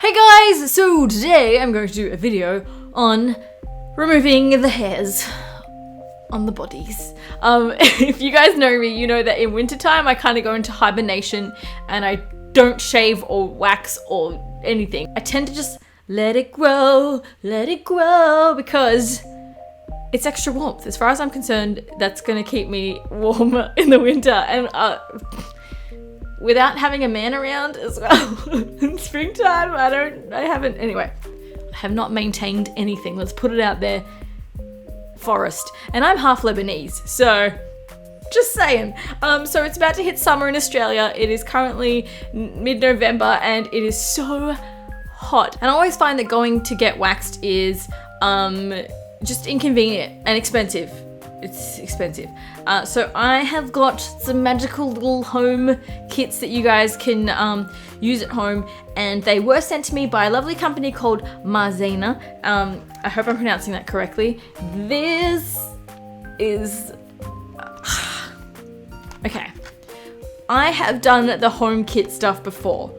Hey guys, so today I'm going to do a video on removing the hairs on the bodies. If you guys know me, you know that in wintertime I kind of go into hibernation and I don't shave or wax or anything. I tend to just let it grow because it's extra warmth. As far as I'm concerned, that's gonna keep me warm in the winter and without having a man around as well in springtime, I have not maintained anything. Let's put it out there. Forest. And I'm half Lebanese, so just saying. So it's about to hit summer in Australia. It is currently mid-November and it is so hot. And I always find that going to get waxed is just inconvenient and expensive. It's expensive. So I have got some magical little home kits that you guys can use at home, and they were sent to me by a lovely company called MARZENA. I hope I'm pronouncing that correctly. This is... okay. I have done the home kit stuff before,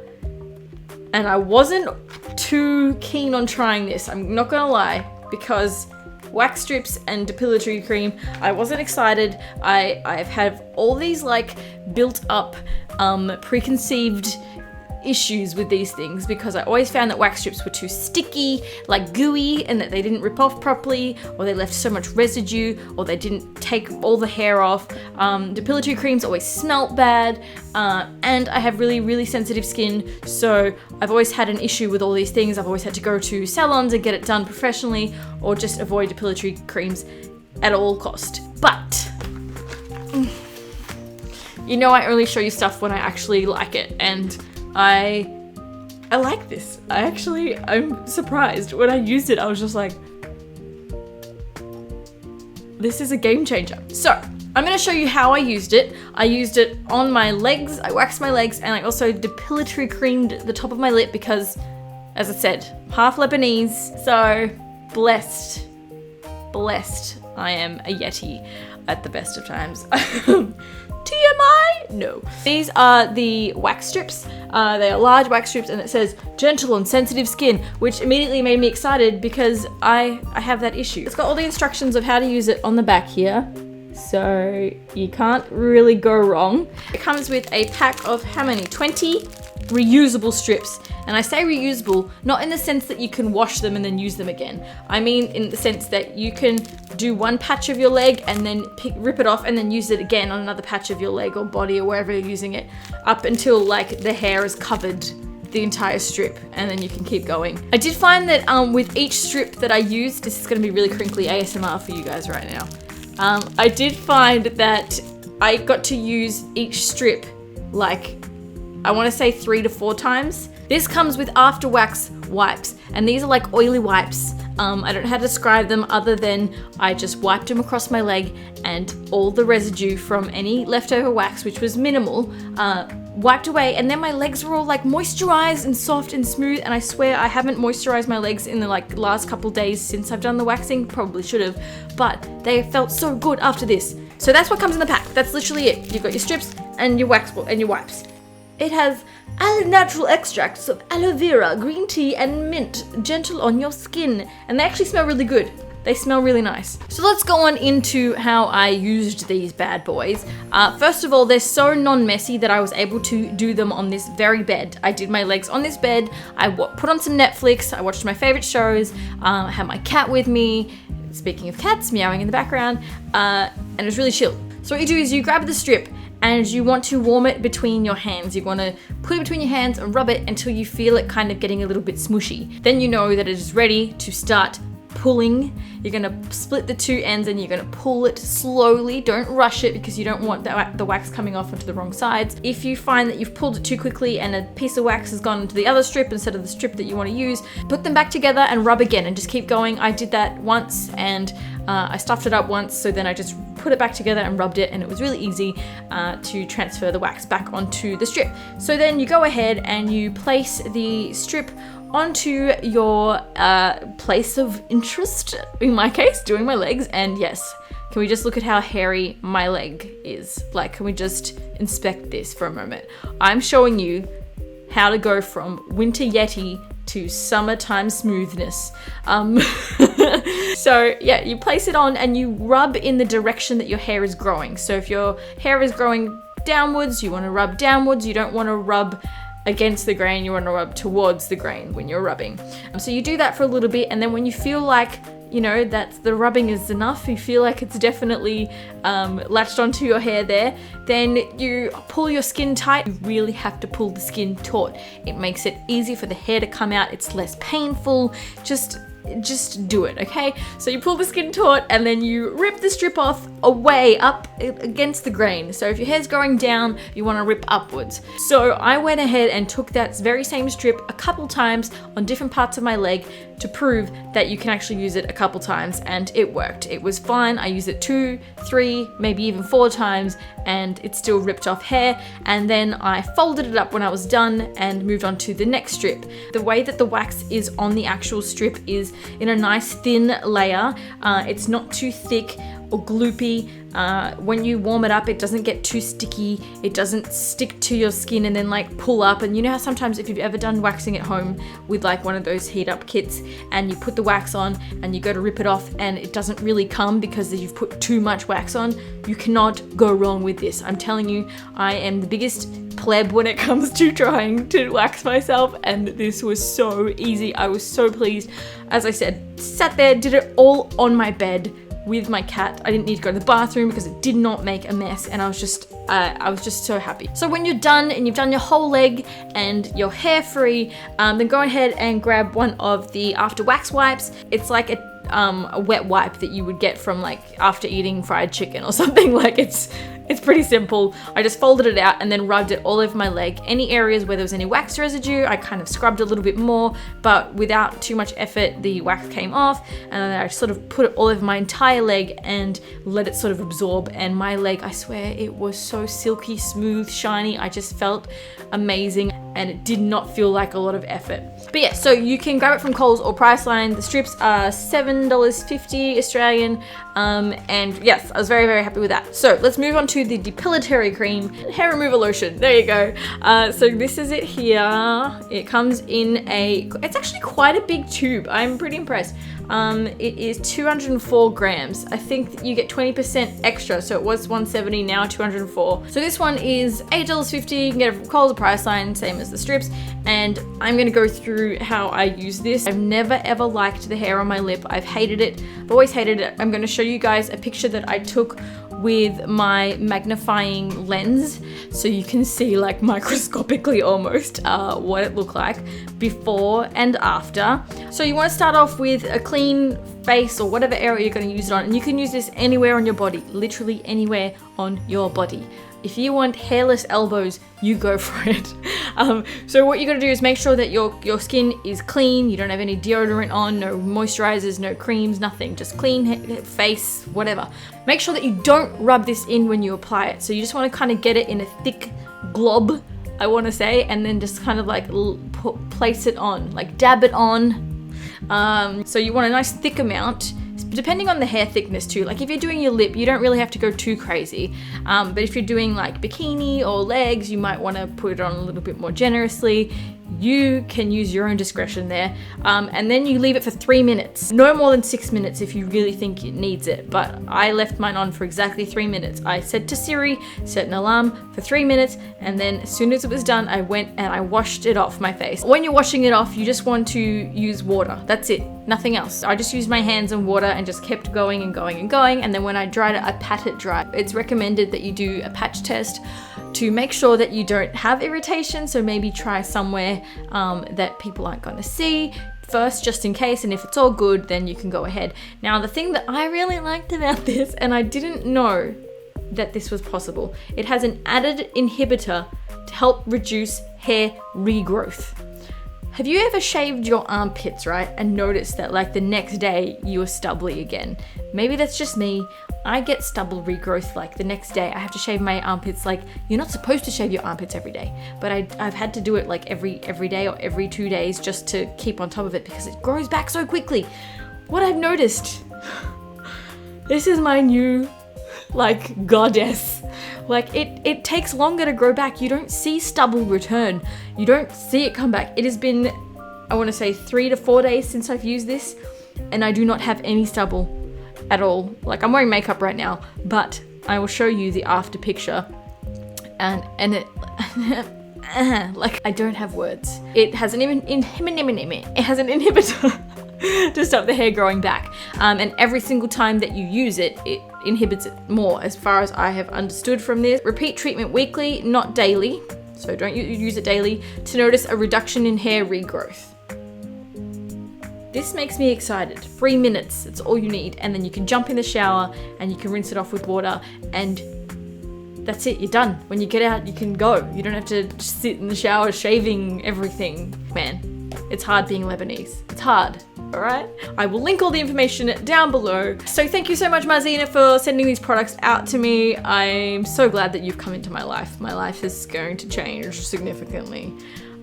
and I wasn't too keen on trying this. I'm not gonna lie, because wax strips and depilatory cream, I wasn't excited. I've had all these like built up preconceived issues with these things because I always found that wax strips were too sticky, like gooey, and that they didn't rip off properly, or they left so much residue, or they didn't take all the hair off. Depilatory creams always smelt bad, and I have really sensitive skin, so I've always had an issue with all these things. I've always had to go to salons and get it done professionally, or just avoid depilatory creams at all cost. But you know, I only show you stuff when I actually like it, and I like this. I'm surprised. When I used it, I was just like, this is a game changer. So I'm gonna show you how I used it. I used it on my legs, I waxed my legs, and I also depilatory creamed the top of my lip because, as I said, half Lebanese, so blessed I am a Yeti at the best of times. TMI? No. These are the wax strips. They are large wax strips, and it says gentle on sensitive skin, which immediately made me excited because I have that issue. It's got all the instructions of how to use it on the back here, so you can't really go wrong. It comes with a pack of how many? 20 reusable strips. And I say reusable, not in the sense that you can wash them and then use them again. I mean in the sense that you can do one patch of your leg and then rip it off and then use it again on another patch of your leg or body or wherever you're using it, up until like the hair is covered the entire strip, and then you can keep going. I did find that with each strip that I used, this is gonna be really crinkly ASMR for you guys right now. I did find that I got to use each strip like, I wanna say 3 to 4 times. This comes with after wax wipes, and these are like oily wipes. I don't know how to describe them other than I just wiped them across my leg, and all the residue from any leftover wax, which was minimal, wiped away, and then my legs were all like moisturized and soft and smooth, and I swear I haven't moisturized my legs in the like last couple days since I've done the waxing. Probably should have, but they felt so good after this. So that's what comes in the pack. That's literally it. You've got your strips and your wax and your wipes. It has all natural extracts of aloe vera, green tea, and mint, gentle on your skin. And they actually smell really good. They smell really nice. So let's go on into how I used these bad boys. First of all, they're so non-messy that I was able to do them on this very bed. I did my legs on this bed. I put on some Netflix. I watched my favorite shows. I had my cat with me. Speaking of cats, meowing in the background. And it was really chill. So what you do is you grab the strip, and you want to warm it between your hands. You want to put it between your hands and rub it until you feel it kind of getting a little bit smushy. Then you know that it is ready to start pulling. You're gonna split the two ends and you're gonna pull it slowly. Don't rush it because you don't want the wax coming off onto the wrong sides. If you find that you've pulled it too quickly and a piece of wax has gone into the other strip instead of the strip that you want to use, put them back together and rub again and just keep going. I did that once, and I stuffed it up once, so then I just put it back together and rubbed it, and it was really easy to transfer the wax back onto the strip. So then you go ahead and you place the strip onto your place of interest, in my case, doing my legs, and yes, can we just look at how hairy my leg is? Like, can we just inspect this for a moment? I'm showing you how to go from winter Yeti to summertime smoothness. So yeah, you place it on and you rub in the direction that your hair is growing. So if your hair is growing downwards, you want to rub downwards. You don't want to rub against the grain, you want to rub towards the grain when you're rubbing. So you do that for a little bit, and then when you feel like, you know, that the rubbing is enough, you feel like it's definitely latched onto your hair there, then you pull your skin tight. You really have to pull the skin taut. It makes it easy for the hair to come out. It's less painful. Just do it, okay? So you pull the skin taut and then you rip the strip off away up against the grain. So if your hair's going down, you want to rip upwards. So I went ahead and took that very same strip a couple times on different parts of my leg to prove that you can actually use it a couple times, and it worked. It was fine. I used it 2, 3, maybe even 4 times, and it still ripped off hair. And then I folded it up when I was done and moved on to the next strip. The way that the wax is on the actual strip is in a nice thin layer. It's not too thick or gloopy. When you warm it up, it doesn't get too sticky. It doesn't stick to your skin and then like pull up. And you know how sometimes if you've ever done waxing at home with like one of those heat up kits and you put the wax on and you go to rip it off and it doesn't really come because you've put too much wax on? You cannot go wrong with this. I'm telling you, I am the biggest pleb when it comes to trying to wax myself, and this was so easy. I was so pleased. As I said, sat there, did it all on my bed with my cat. I didn't need to go to the bathroom because it did not make a mess, and I was just so happy. So when you're done and you've done your whole leg and you're hair free, then go ahead and grab one of the after wax wipes. It's like a wet wipe that you would get from like after eating fried chicken or something. Like it's pretty simple. I just folded it out and then rubbed it all over my leg. Any areas where there was any wax residue, I kind of scrubbed a little bit more, but without too much effort, the wax came off, and then I sort of put it all over my entire leg and let it sort of absorb. And my leg, I swear, it was so silky, smooth, shiny. I just felt amazing, and it did not feel like a lot of effort. But yeah, so you can grab it from Coles or Priceline. The strips are $7.50 Australian, and yes, I was very, very happy with that. So let's move on to the Depilatory Cream Hair Removal Lotion. There you go. So this is it here. It comes in it's actually quite a big tube. I'm pretty impressed. It is 204 grams. I think you get 20% extra, so it was $170, now $204. So this one is $8.50. You can get it from Coles or Priceline, same as the strips. And I'm gonna go through how I use this. I've never ever liked the hair on my lip. I've hated it. I've always hated it. I'm gonna show you guys a picture that I took with my magnifying lens, so you can see like microscopically almost what it looked like before and after. So you want to start off with a clean face or whatever area you're going to use it on, and you can use this anywhere on your body, literally anywhere on your body. If you want hairless elbows, you go for it. So what you're gonna do is make sure that your skin is clean. You don't have any deodorant on, no moisturizers, no creams, nothing. Just clean face, whatever. Make sure that you don't rub this in when you apply it. So you just wanna kind of get it in a thick glob, I wanna say, and then just kind of like place it on, like dab it on. So you want a nice thick amount, depending on the hair thickness too. Like if you're doing your lip, you don't really have to go too crazy. But if you're doing like bikini or legs, you might want to put it on a little bit more generously. You can use your own discretion there. And then you leave it for 3 minutes. No more than 6 minutes if you really think it needs it. But I left mine on for exactly 3 minutes. I said to Siri, set an alarm for 3 minutes, and then as soon as it was done, I went and I washed it off my face. When you're washing it off, you just want to use water. That's it. Nothing else. I just used my hands and water and just kept going and going and going. And then when I dried it, I pat it dry. It's recommended that you do a patch test to make sure that you don't have irritation. So maybe try somewhere that people aren't going to see first, just in case. And if it's all good, then you can go ahead. Now, the thing that I really liked about this, and I didn't know that this was possible, it has an added inhibitor to help reduce hair regrowth. Have you ever shaved your armpits, right, and noticed that like the next day you were stubbly again? Maybe that's just me. I get stubble regrowth like the next day. I have to shave my armpits. Like, you're not supposed to shave your armpits every day, but I've had to do it like every day or every 2 days just to keep on top of it because it grows back so quickly. What I've noticed, this is my new like goddess. Like it takes longer to grow back. You don't see stubble return. You don't see it come back. It has been I want to say 3 to 4 days since I've used this, and I do not have any stubble at all. Like, I'm wearing makeup right now, but I will show you the after picture, and it like, I don't have words. It has an inhibitor to stop the hair growing back, and every single time that you use it, it inhibits it more, as far as I have understood from this. Repeat treatment weekly, not daily, so don't use it daily, to notice a reduction in hair regrowth. This makes me excited. 3 minutes, it's all you need, and then you can jump in the shower and you can rinse it off with water, and that's it, you're done. When you get out, you can go. You don't have to just sit in the shower shaving everything. Man, it's hard being Lebanese. It's hard. All right, I will link all the information down below. So thank you so much, MARZENA, for sending these products out to me. I'm so glad that you've come into my life. My life is going to change significantly.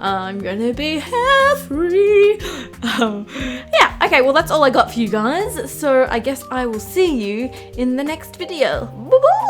I'm gonna be hair free. Yeah, okay, well, that's all I got for you guys. So I guess I will see you in the next video. Bye-bye.